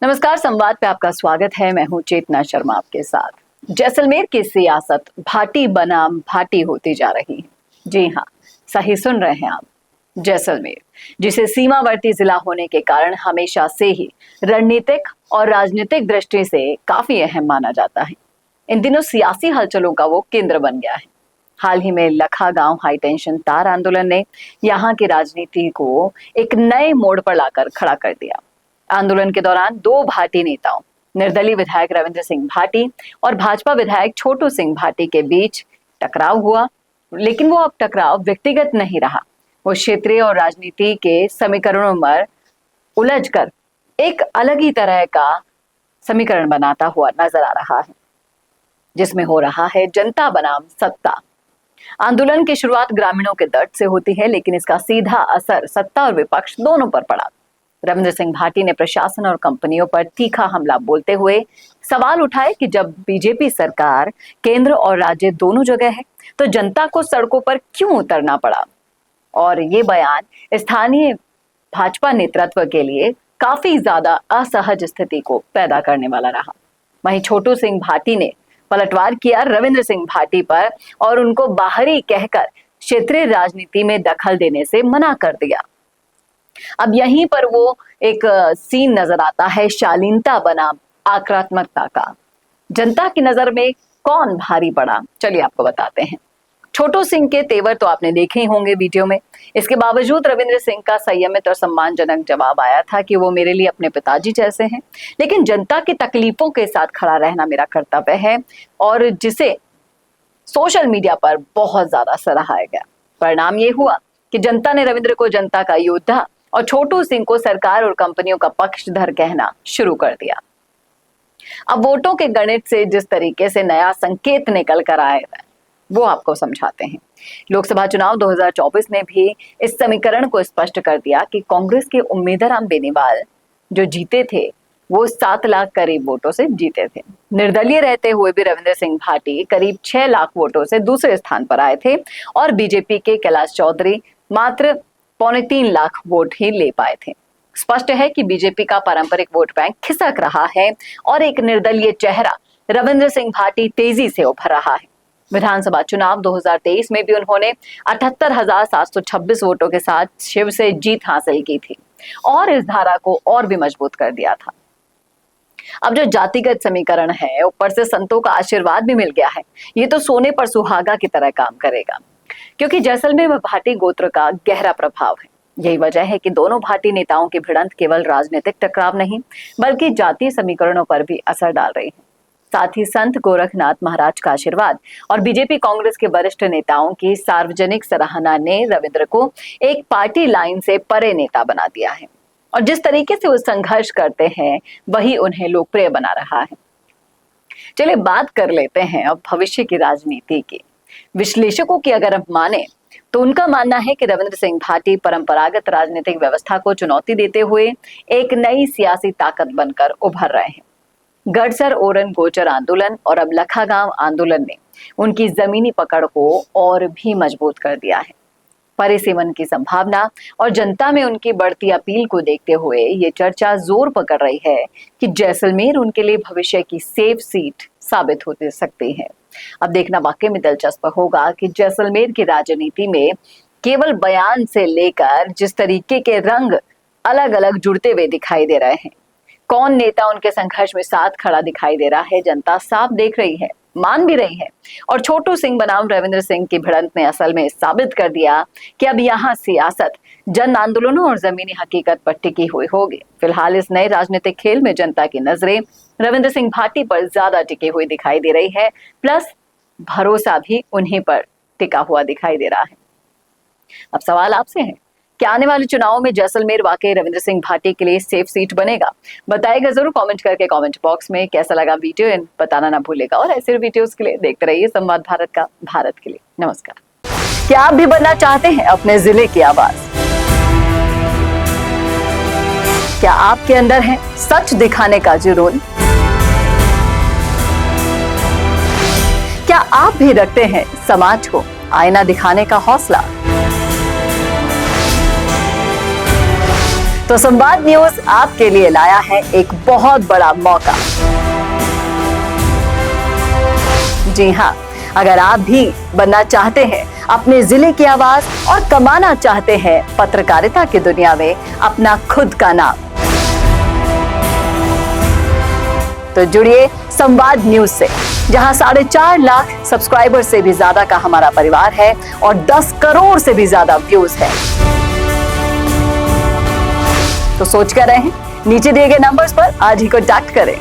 नमस्कार, संवाद पे आपका स्वागत है। मैं हूं चेतना शर्मा आपके साथ। जैसलमेर की सियासत भाटी बनाम भाटी होती जा रही है। जी हाँ, सही सुन रहे हैं आप। जैसलमेर, जिसे सीमावर्ती जिला होने के कारण हमेशा से ही रणनीतिक और राजनीतिक दृष्टि से काफी अहम माना जाता है, इन दिनों सियासी हलचलों का वो केंद्र बन गया है। हाल ही में लखा गांव हाई टेंशन तार आंदोलन ने यहाँ की राजनीति को एक नए मोड़ पर लाकर खड़ा कर दिया। आंदोलन के दौरान दो भाटी नेताओं, निर्दलीय विधायक रविंद्र सिंह भाटी और भाजपा विधायक छोटू सिंह भाटी के बीच टकराव हुआ, लेकिन वो अब टकराव व्यक्तिगत नहीं रहा। वो क्षेत्रीय और राजनीति के समीकरणों में उलझकर एक अलग ही तरह का समीकरण बनाता हुआ नजर आ रहा है, जिसमें हो रहा है जनता बनाम सत्ता। आंदोलन की शुरुआत ग्रामीणों के दर्द से होती है, लेकिन इसका सीधा असर सत्ता और विपक्ष दोनों पर पड़ा। रविंद्र सिंह भाटी ने प्रशासन और कंपनियों पर तीखा हमला बोलते हुए सवाल उठाए कि जब बीजेपी सरकार केंद्र और राज्य दोनों जगह है, तो जनता को सड़कों पर क्यों उतरना पड़ा। और ये बयान स्थानीय भाजपा नेतृत्व के लिए काफी ज्यादा असहज स्थिति को पैदा करने वाला रहा। वहीं छोटू सिंह भाटी ने पलटवार किया रविंद्र सिंह भाटी पर और उनको बाहरी कहकर क्षेत्रीय राजनीति में दखल देने से मना कर दिया। अब यहीं पर वो एक सीन नजर आता है शालीनता बनाम आक्रामकता का। जनता की नजर में कौन भारी पड़ा, चलिए आपको बताते हैं। छोटू सिंह के तेवर तो आपने देखे ही होंगे वीडियो में। इसके बावजूद रविंद्र सिंह का संयमित और सम्मानजनक जवाब आया था कि वो मेरे लिए अपने पिताजी जैसे हैं, लेकिन जनता की तकलीफों के साथ खड़ा रहना मेरा कर्तव्य है, और जिसे सोशल मीडिया पर बहुत ज्यादा सराहा गया। परिणाम ये हुआ कि जनता ने रविंद्र को जनता का योद्धा और छोटू सिंह को सरकार और कंपनियों का पक्षधर कहना शुरू कर दिया। अब वोटों के गणित से जिस तरीके से नया संकेत निकल कर आए वो आपको समझाते हैं। लोकसभा चुनाव 2024 ने भी इस समीकरण को स्पष्ट कर दिया कि कांग्रेस के उम्मीदवार बेनीवाल जो जीते थे वो 7 लाख करीब वोटों से जीते थे। निर्दलीय रहते हुए भी रविंद्र सिंह भाटी करीब 6 लाख वोटों से दूसरे स्थान पर आए थे, और बीजेपी के कैलाश चौधरी मात्र 3.25 लाख वोट ही ले पाए थे। स्पष्ट है कि बीजेपी का पारंपरिक वोट बैंक खिसक रहा है और एक निर्दलीय चेहरा रविंद्र सिंह भाटी तेजी से उभर रहा है। विधानसभा चुनाव 2023 में भी उन्होंने 78,726 वोटों के साथ शिव से जीत हासिल की थी और इस धारा को और भी मजबूत कर दिया था। अब जो जातिगत समीकरण है, ऊपर से संतों का आशीर्वाद भी मिल गया है, ये तो सोने पर सुहागा की तरह काम करेगा, क्योंकि जैसलमेर में भाटी गोत्र का गहरा प्रभाव है। यही वजह है कि दोनों भाटी नेताओं की भिड़ंत केवल राजनीतिक टकराव नहीं, बल्कि जातीय समीकरणों पर भी असर डाल रही है। साथ ही संत गोरखनाथ महाराज का आशीर्वाद और बीजेपी कांग्रेस के वरिष्ठ नेताओं की सार्वजनिक सराहना ने रविंद्र को एक पार्टी लाइन से परे नेता बना दिया है, और जिस तरीके से वो संघर्ष करते हैं वही उन्हें लोकप्रिय बना रहा है। चलिए बात कर लेते हैं अब भविष्य की राजनीति की। विश्लेषकों की अगर हम माने तो उनका मानना है कि रविंद्र सिंह भाटी परंपरागत राजनीतिक व्यवस्था को चुनौती देते हुए एक नई सियासी ताकत बनकर उभर रहे हैं। गढ़सर ओरन गोचर आंदोलन और अब लखागांव आंदोलन ने उनकी जमीनी पकड़ को और भी मजबूत कर दिया है। परिसीमन की संभावना और जनता में उनकी बढ़ती अपील को देखते हुए ये चर्चा जोर पकड़ रही है कि जैसलमेर उनके लिए भविष्य की सेफ सीट साबित हो सकती है। अब देखना वाकई में दिलचस्प होगा कि जैसलमेर की राजनीति में केवल बयान से लेकर जिस तरीके के रंग अलग अलग जुड़ते हुए दिखाई दे रहे हैं, कौन नेता उनके संघर्ष में साथ खड़ा दिखाई दे रहा है, जनता साफ देख रही है, मान भी रही है। और छोटू सिंह बनाम रविंद्र सिंह की भिड़ंत ने असल में साबित कर दिया कि अब यहाँ सियासत जन आंदोलनों और जमीनी हकीकत पर टिकी हुई होगी। फिलहाल इस नए राजनीतिक खेल में जनता की नजरें रविंद्र सिंह भाटी पर ज्यादा टिकी हुई दिखाई दे रही है, प्लस भरोसा भी उन्हीं पर टिका हुआ दिखाई दे रहा है। अब सवाल आपसे है, क्या आने वाले चुनावों में जैसलमेर वाकई रविंद्र सिंह भाटी के लिए सेफ सीट बनेगा? बताइएगा जरूर कमेंट करके कमेंट बॉक्स में। कैसा लगा वीडियो बताना ना भूलेगा, और ऐसे वीडियोस के लिए देखते रहिए संवाद भारत का, भारत के लिए। नमस्कार। क्या आप भी बनना चाहते हैं अपने जिले की आवाज? क्या आपके अंदर है सच दिखाने का जुनून? क्या आप भी रखते हैं समाज को आईना दिखाने का हौसला? तो संवाद न्यूज आपके लिए लाया है एक बहुत बड़ा मौका। जी हाँ, अगर आप भी बनना चाहते हैं अपने जिले की आवाज और कमाना चाहते हैं पत्रकारिता की दुनिया में अपना खुद का नाम, तो जुड़िए संवाद न्यूज से, जहां 4.5 लाख सब्सक्राइबर से भी ज्यादा का हमारा परिवार है और 10 करोड़ से भी ज्यादा व्यूज है। तो सोच कर रहें, नीचे दिए गए नंबर्स पर आज ही कॉन्टैक्ट करें।